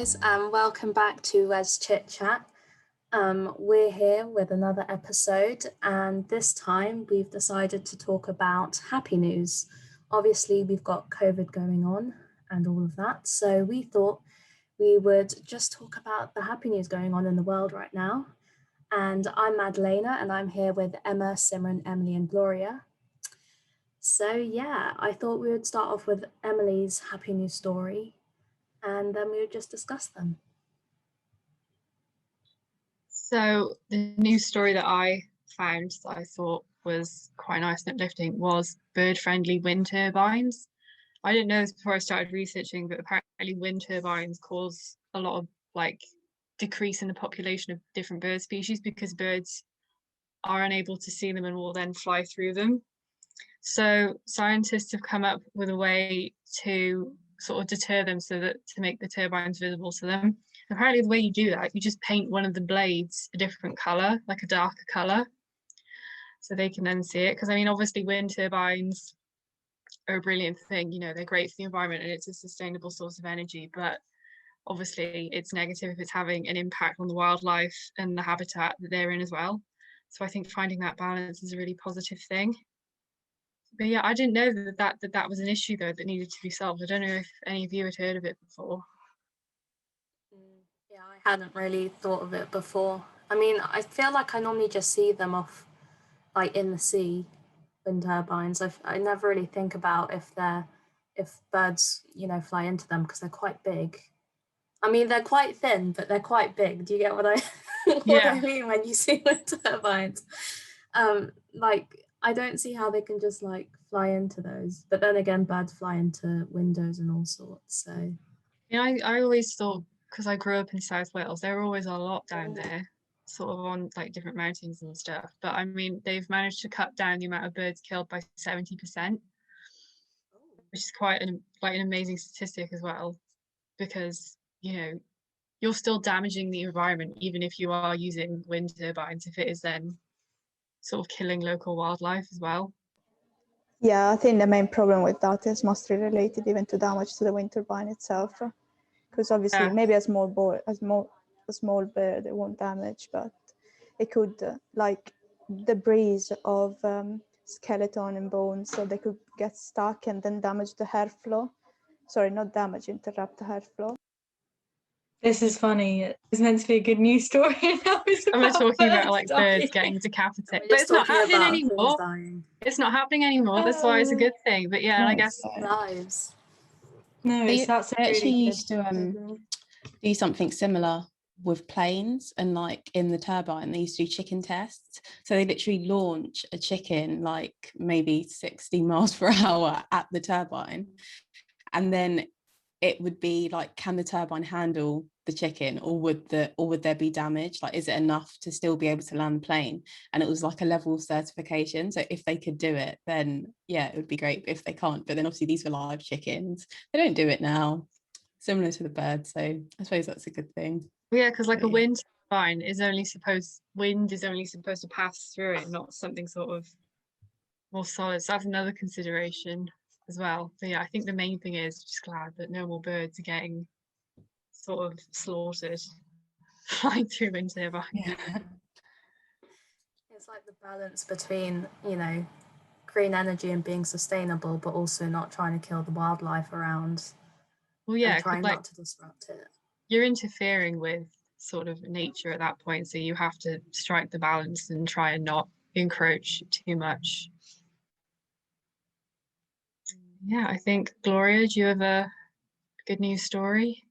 guys, and welcome back to WES Chit Chat. We're here with another episode, and this time we've decided to talk about happy news. Obviously, we've got COVID going on and all of that, so we thought we would just talk about the happy news going on in the world right now. And I'm Madalena, and I'm here with Emma, Simran, Emily, and Gloria. So yeah, I thought we would start off with Emily's happy news story, and then we would just discuss them. So the news story that I found that I thought was quite nice and uplifting was bird-friendly wind turbines. I didn't know this before I started researching, but apparently wind turbines cause a lot of decrease in the population of different bird species because birds are unable to see them and will then fly through them. So scientists have come up with a way to sort of deter them so that to make the turbines visible to them. Apparently the way you do that, you just paint one of the blades a different colour, like a darker colour, so they can then see it. Because I mean, obviously wind turbines are a brilliant thing, you know, they're great for the environment and it's a sustainable source of energy, but obviously it's negative if it's having an impact on the wildlife and the habitat that they're in as well. So I think finding that balance is a really positive thing. But yeah, I didn't know that was an issue though that needed to be solved. I don't know if any of you had heard of it before. Yeah, I hadn't really thought of it before. I mean, I feel like I normally just see them off, like in the sea, wind turbines. I never really think about if birds, you know, fly into them because they're quite big. I mean, they're quite thin, but they're quite big. Do you get what I what I mean when you see wind turbines? Like I don't see how they can just like fly into those. But then again, birds fly into windows and all sorts. So yeah, I always thought, because I grew up in South Wales, there were always a lot down there, sort of on like different mountains and stuff. But I mean, they've managed to cut down the amount of birds killed by 70%, which is quite an amazing statistic as well, because you know you're still damaging the environment even if you are using wind turbines, if it is then sort of killing local wildlife as well. Yeah, I think the main problem with that is mostly related even to damage to the wind turbine itself, because obviously maybe a small bird it won't damage, but it could like debris of skeleton and bones, so they could get stuck and then damage the airflow. Sorry, not damage, interrupt the airflow. This is funny. It's meant to be a good news story. And we're talking about like birds getting decapitated, but it's not happening anymore. It's not happening anymore. That's why it's a good thing. But yeah, I guess lives. No, they actually really used to do something similar with planes, and like in the turbine they used to do chicken tests. So they literally launch a chicken like maybe 60 miles per hour at the turbine, and then it would be like, can the turbine handle the chicken, or would there be damage? Like, is it enough to still be able to land the plane? And it was like a level of certification. So if they could do it, then yeah, it would be great. But if they can't, but then obviously these were live chickens. They don't do it now, similar to the birds. So I suppose that's a good thing. Yeah, because like a wind turbine wind is only supposed to pass through it, not something sort of more solid. So that's another consideration as well. So yeah, I think the main thing is just glad that no more birds are getting sort of slaughtered flying through wind turbines. Yeah. It's like the balance between, you know, green energy and being sustainable, but also not trying to kill the wildlife around. Well, yeah, and trying not to disrupt it. You're interfering with sort of nature at that point, so you have to strike the balance and try and not encroach too much. Yeah, I think, Gloria, do you have a good news story?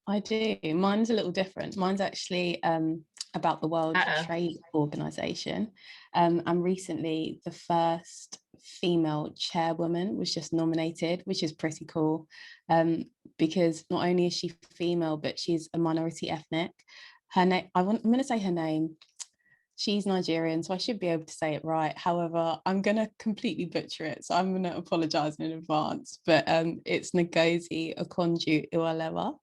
I do. Mine's a little different. Mine's actually about the World Trade Organization. And recently the first female chairwoman was just nominated, which is pretty cool, because not only is she female, but she's a minority ethnic. Her name, I'm going to say her name. She's Nigerian, so I should be able to say it right. However, I'm going to completely butcher it, so I'm going to apologise in advance. But it's Ngozi Okonjo-Iweala.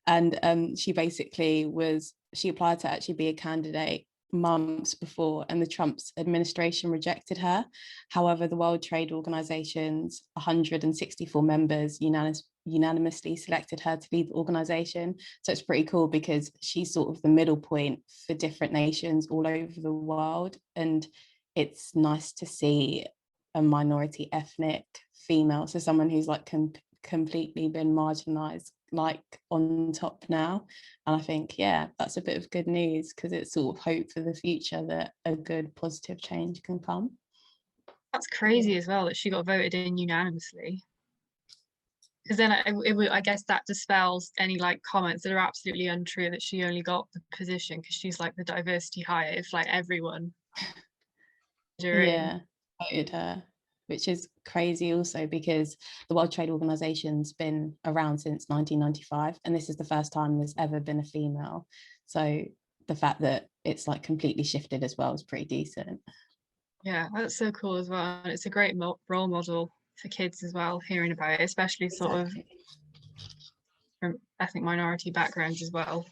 And she applied to actually be a candidate months before, and the Trump's administration rejected her. However, the World Trade Organization's 164 members unanimously selected her to lead the organization. So it's pretty cool because she's sort of the middle point for different nations all over the world, and it's nice to see a minority ethnic female, so someone who's like completely been marginalized, like on top now. And I think, yeah, that's a bit of good news, because it's sort of hope for the future that a good positive change can come. That's crazy as well that she got voted in unanimously, because then I guess that dispels any like comments that are absolutely untrue that she only got the position because she's like the diversity hire. If like everyone yeah voted her, which is crazy also because the World Trade Organization's been around since 1995, and this is the first time there's ever been a female. So the fact that it's like completely shifted as well is pretty decent. Yeah, that's so cool as well. And it's a great role model for kids as well, hearing about it, especially sort of from ethnic minority backgrounds as well.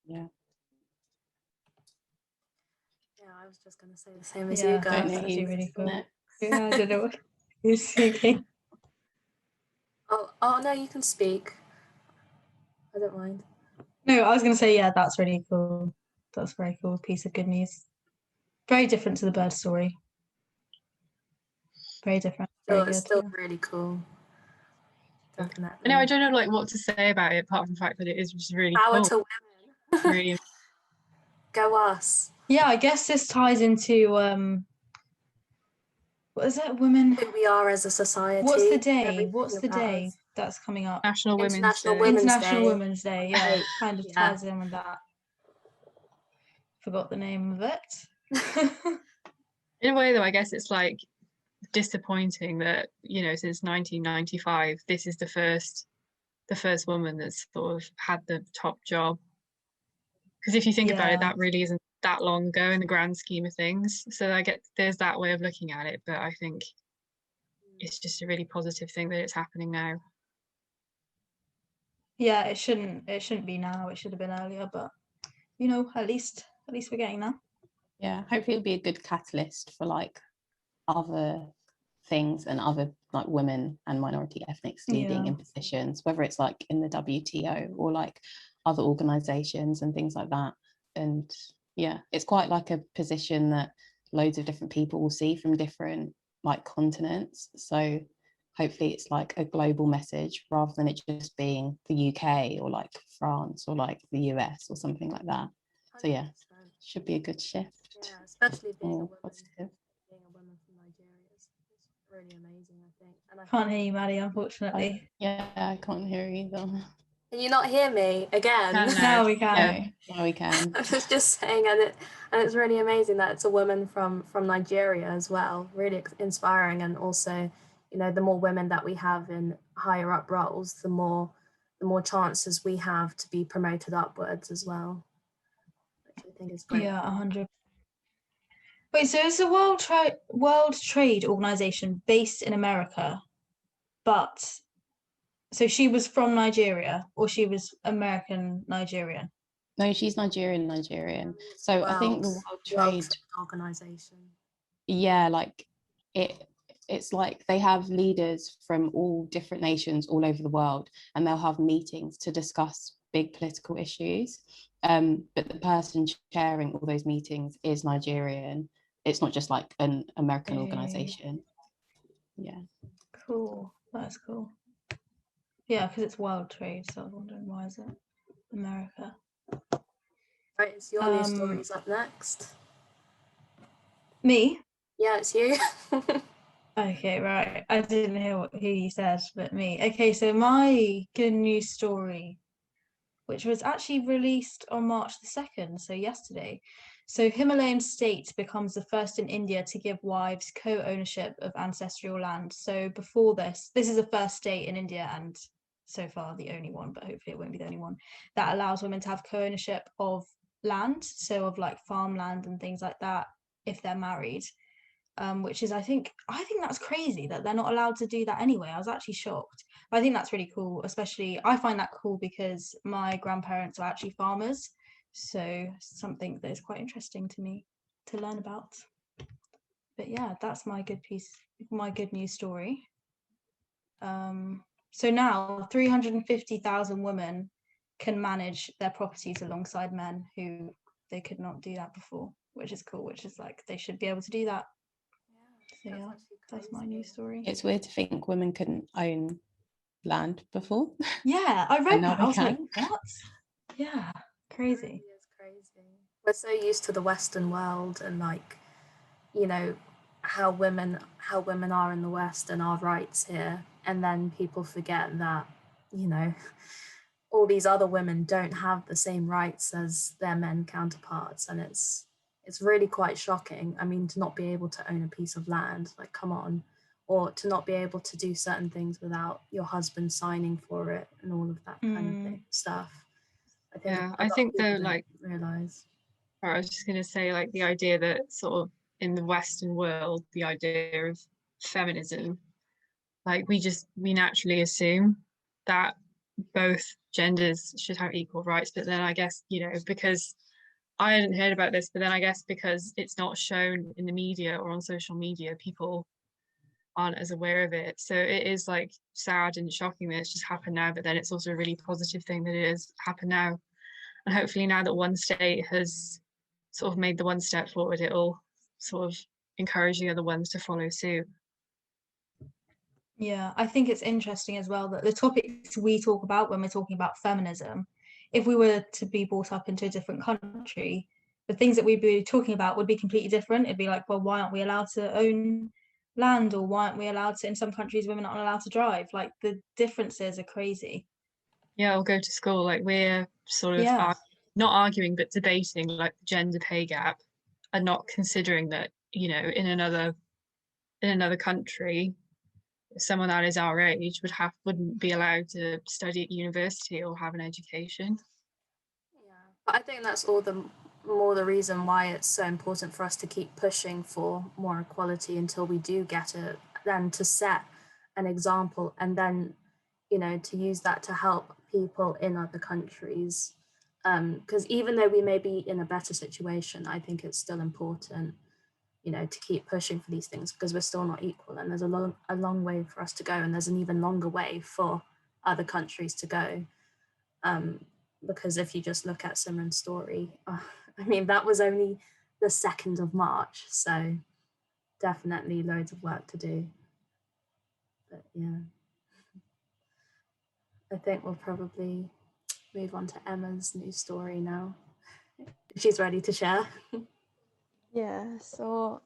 Yeah, I was just going to say the same as you guys. That's actually really cool. Yeah, I don't know what you're thinking. Oh no, you can speak. I don't mind. No, I was going to say, yeah, that's really cool. That's a very cool piece of good news. Very different to the bird story. Very different. It's still really cool. Definitely. I know, I don't know like what to say about it apart from the fact that it is just really Power cool. to women. Really. Go us. Yeah, I guess this ties into what is it? Women. Who we are as a society. What's the day? What's the day that's coming up? International Women's Day. International Women's Day. Yeah, kind of ties in with that. Forgot the name of it. In a way, though, I guess it's like disappointing that, you know, since 1995, this is the first woman that's sort of had the top job. Because if you think about it, that really isn't that long ago in the grand scheme of things. So I get there's that way of looking at it, but I think it's just a really positive thing that it's happening now. Yeah, it shouldn't be now. It should have been earlier, but you know, at least we're getting there. Yeah, hopefully it'll be a good catalyst for like other things and other like women and minority ethnics leading in positions, whether it's like in the WTO or like other organizations and things like that. And yeah, it's quite like a position that loads of different people will see from different like continents. So hopefully it's like a global message rather than it just being the UK or like France or like the US or something like that. So yeah, should be a good shift. Yeah, especially being a woman. Positive. Being a woman from Nigeria is really amazing, I think. And I can't hear you, Maddie, unfortunately. I can't hear you either. Can you not hear me again? Now we can. Now we can. I was just saying, and it's really amazing that it's a woman from Nigeria as well. Really inspiring, and also, you know, the more women that we have in higher up roles, the more chances we have to be promoted upwards as well, which I think is great. Yeah, 100. Wait, so is the World Trade Organization based in America, but so she was from Nigeria, or she was American Nigerian? No, she's Nigerian. So I think the World Trade Organization. Yeah, like it's like they have leaders from all different nations all over the world, and they'll have meetings to discuss big political issues. But the person chairing all those meetings is Nigerian. It's not just like an American organization. Yeah. Cool. That's cool. Yeah, because it's world trade, so I was wondering why is it America? Right, it's your news stories up next. Me? Yeah, it's you. Okay, right. I didn't hear who you said, but me. Okay, so my good news story, which was actually released on March the 2nd, so yesterday. So Himalayan State becomes the first in India to give wives co-ownership of ancestral land. So before this is the first state in India, and so far the only one, but hopefully it won't be the only one, that allows women to have co-ownership of land, so of like farmland and things like that if they're married. Which is I think that's crazy that they're not allowed to do that anyway. I was actually shocked. But I think that's really cool, especially I find that cool because my grandparents are actually farmers, so something that is quite interesting to me to learn about. But yeah, that's my good news story. So now 350,000 women can manage their properties alongside men who they could not do that before, which is cool, which is like they should be able to do that. So yeah, that's my news story. It's weird to think women couldn't own land before. Yeah, I read that. I was can. like, what? Yeah, crazy. It's crazy. We're so used to the Western world and like, you know, how women are in the West and our rights here, and then people forget that, you know, all these other women don't have the same rights as their men counterparts, and it's really quite shocking. I mean, to not be able to own a piece of land, like, come on, or to not be able to do certain things without your husband signing for it and all of that kind of stuff. I think though, like, realize. I was just going to say, like, the idea that sort of in the Western world, the idea of feminism, like, we naturally assume that both genders should have equal rights. But then I guess, you know, because I hadn't heard about this, but then I guess because it's not shown in the media or on social media, people aren't as aware of it. So it is like sad and shocking that it's just happened now, but then it's also a really positive thing that it has happened now. And hopefully now that one state has sort of made the one step forward, it'll sort of encourage the other ones to follow suit. Yeah, I think it's interesting as well that the topics we talk about when we're talking about feminism, if we were to be brought up into a different country, the things that we'd be talking about would be completely different. It'd be like, well, why aren't we allowed to own land, or why aren't we allowed to, in some countries women aren't allowed to drive? Like, the differences are crazy. Yeah, I'll go to school, like, we're sort of not arguing but debating like the gender pay gap, and not considering that, you know, in another country someone that is our age wouldn't be allowed to study at university or have an education. Yeah, but I think that's all the more the reason why it's so important for us to keep pushing for more equality until we do get it, then to set an example, and then, you know, to use that to help people in other countries. Because even though we may be in a better situation, I think it's still important, you know, to keep pushing for these things, because we're still not equal, and there's a long way for us to go, and there's an even longer way for other countries to go. Because if you just look at Simran's story, I mean, that was only the 2nd of March, so definitely loads of work to do. But yeah, I think we'll probably move on to Emma's news story now. She's ready to share. Yeah, so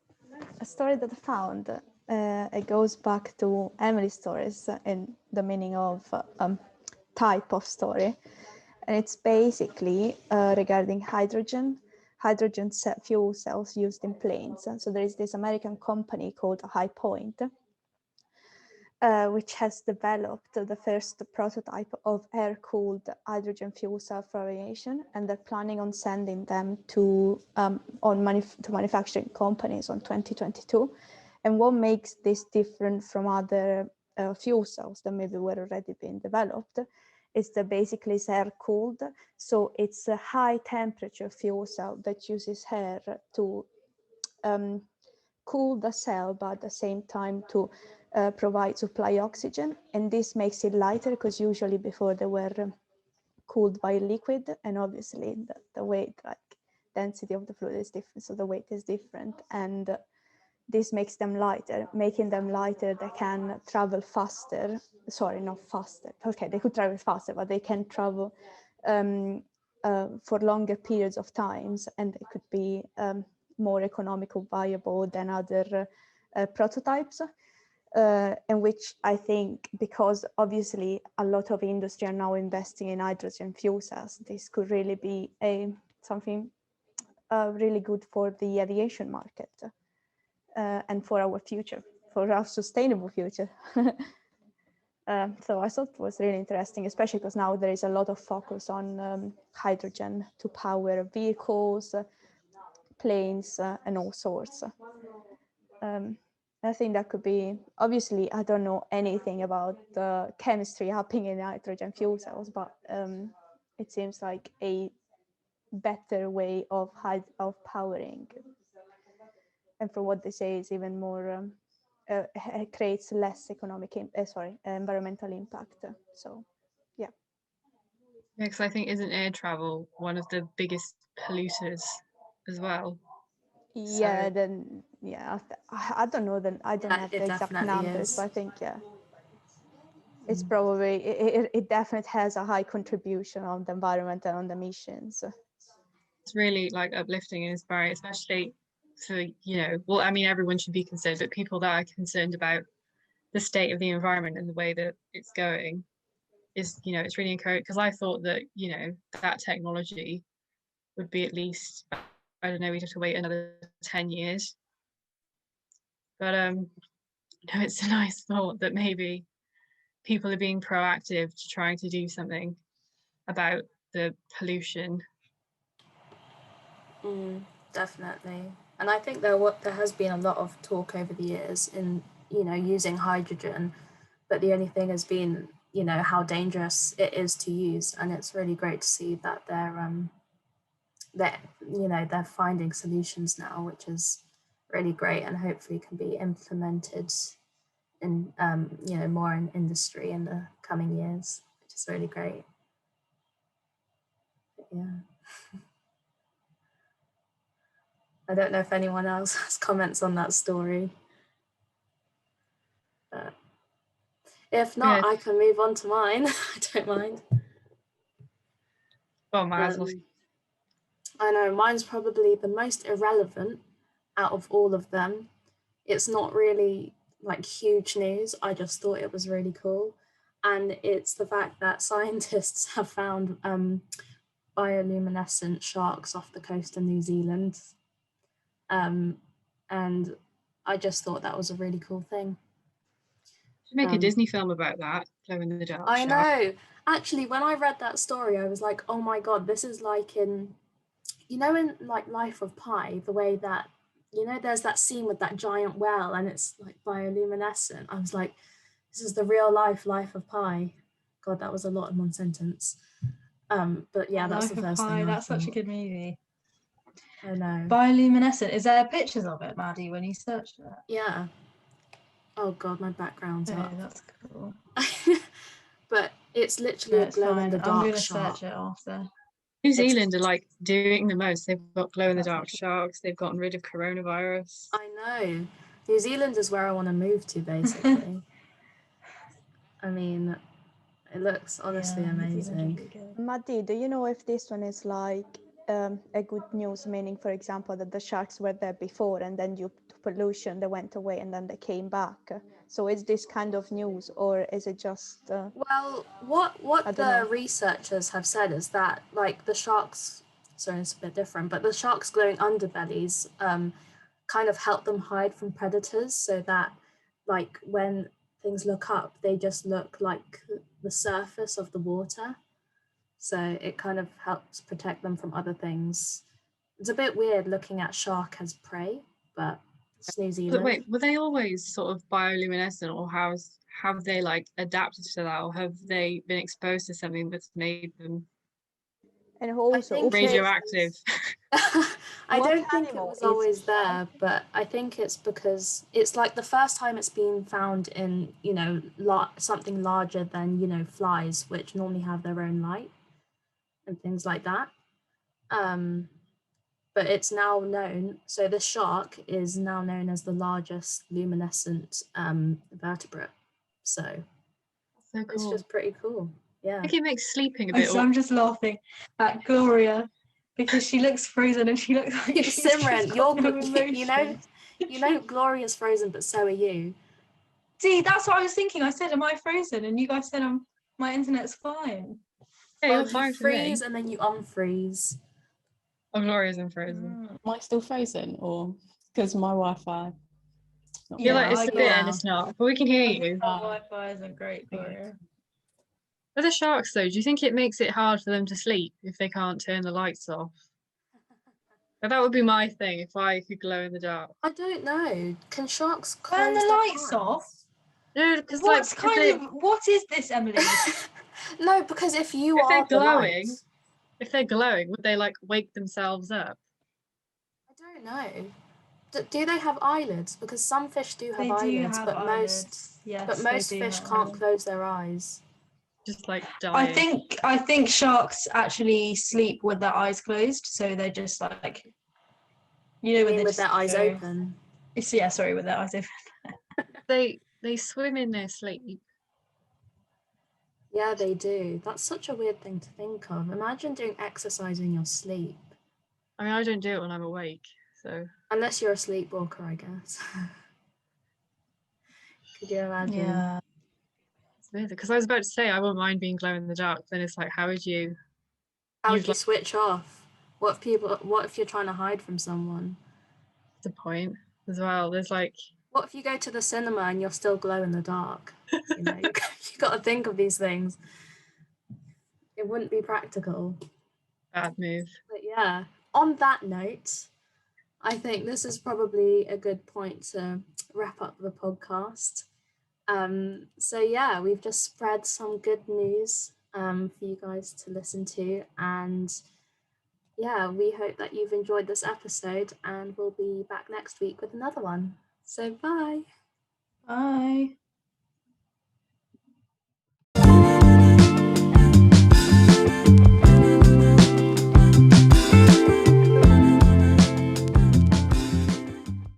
a story that I found, it goes back to Emily's stories and the meaning of type of story. And it's basically regarding hydrogen fuel cells used in planes. And so there is this American company called High Point, which has developed the first prototype of air-cooled hydrogen fuel cell for aviation, and they're planning on sending them to manufacturing companies on 2022. And what makes this different from other fuel cells that maybe were already being developed is that basically it's air-cooled, so it's a high-temperature fuel cell that uses air to cool the cell, but at the same time to provide supply oxygen. And this makes it lighter, because usually before they were cooled by liquid, and obviously the weight, like density of the fluid is different, so the weight is different. And this makes them lighter. Making them lighter, they can travel faster. Sorry, not faster. Okay, they could travel faster, but they can travel for longer periods of times, and they could be more economical, viable than other prototypes. In which I think, because obviously a lot of industry are now investing in hydrogen fuel cells, this could really be something really good for the aviation market. And for our future, for our sustainable future. So I thought it was really interesting, especially because now there is a lot of focus on hydrogen to power vehicles, planes, and all sorts. I think that could be, obviously, I don't know anything about the chemistry happening in hydrogen fuel cells, but it seems like a better way of powering. And for what they say is even more creates less environmental impact. So, yeah. Yeah, because I think isn't air travel one of the biggest polluters as well? Yeah, So, then I don't know. Then I don't have it the exact definitely numbers, is. but I think it's probably it definitely has a high contribution on the environment and on the emissions. it's really like uplifting and inspiring, especially for, well, I mean, everyone should be concerned, but people that are concerned about the state of the environment and the way that it's going is, it's really encouraging, because I thought that, that technology would be at least, I don't know, we'd have to wait another 10 years. But it's a nice thought that maybe people are being proactive to trying to do something about the pollution. Definitely. And I think there has been a lot of talk over the years in, using hydrogen, but the only thing has been, how dangerous it is to use. And it's really great to see that they're finding solutions now, which is really great, and hopefully can be implemented in, more in industry in the coming years, which is really great. But yeah. I don't know if anyone else has comments on that story. But if not, I can move on to mine. I don't mind. Oh, might as well. I know, mine's probably the most irrelevant out of all of them. It's not really like huge news. I just thought it was really cool. And it's the fact that scientists have found bioluminescent sharks off the coast of New Zealand. And I just thought that was a really cool thing. Should make a Disney film about that, glow in the dark. I know. Actually, when I read that story, I was like, oh my God, this is like in like Life of Pi, the way that, there's that scene with that giant whale and it's like bioluminescent. I was like, this is the real life of Pi. God, that was a lot in one sentence. But yeah, that's the first thing. That's such a good movie. I know. Bioluminescent. Is there pictures of it, Maddie, when you search for that? Yeah. Oh God, my background's up. That's cool. But it's literally a glow in the dark I'm gonna shark. search it after. New Zealand are like doing the most. They've got glow in the dark sharks. They've gotten rid of coronavirus. I know. New Zealand is where I want to move to, basically. I mean, it looks honestly amazing. Maddie, do you know if this one is like a good news, meaning, for example, that the sharks were there before and then due to pollution they went away and then they came back? So is this kind of news, or is it just well, what the researchers have said is that like the sharks, sorry, it's a bit different, but the sharks' glowing underbellies kind of help them hide from predators, so that like when things look up, they just look like the surface of the water. So it kind of helps protect them from other things. It's a bit weird looking at shark as prey, but it's New Zealand. But wait, were they always sort of bioluminescent, or have they like adapted to that, or have they been exposed to something that's made them radioactive? I don't think it was always there, but I think it's because it's like the first time it's been found in, something larger than, flies, which normally have their own light and things like that. But it's now known, so the shark is now known as the largest luminescent vertebrate. So cool. It's just pretty cool. Yeah. I think it makes sleeping a bit. I'm just laughing at Gloria because she looks frozen and she looks like Simran, Gloria's frozen, but so are you. See, that's what I was thinking. I said, am I frozen? And you guys said my internet's fine. Yeah, you're fine for me. You freeze and then you unfreeze. Oh, Gloria's unfrozen. Am I still frozen, or because my Wi-Fi? You're like, it's a bit and it's not, but we can hear you. Wi-Fi isn't great, Gloria. For the sharks, though, do you think it makes it hard for them to sleep if they can't turn the lights off? That would be my thing if I could glow in the dark. I don't know. Can sharks turn the lights off? No, because what is this, Emily? No, because if they're glowing, would they like wake themselves up? I don't know. Do they have eyelids? Because some fish do have They do eyelids, have but eyelids. Yes, they most do fish have can't eyelids. close their eyes. Just like I dying. think sharks actually sleep with their eyes closed, so they're just like, you know, I when mean, they with just their eyes go. open. Yeah, sorry, with their eyes open. They swim in their sleep. Yeah, they do. That's such a weird thing to think of. Imagine doing exercise in your sleep. I mean, I don't do it when I'm awake, so. Unless you're a sleepwalker, I guess. Could you imagine? Yeah. It's weird, because I was about to say I wouldn't mind being glow in the dark. Then it's like, how would you? How would You've you like switch off? What if you're trying to hide from someone? the point as well. There's like, What if you go to the cinema and you're still glow in the dark? You know, you got to think of these things. It wouldn't be practical. bad move. But yeah, on that note, I think this is probably a good point to wrap up the podcast. So yeah, we've just spread some good news for you guys to listen to, and yeah, we hope that you've enjoyed this episode, and we'll be back next week with another one. So bye. Bye.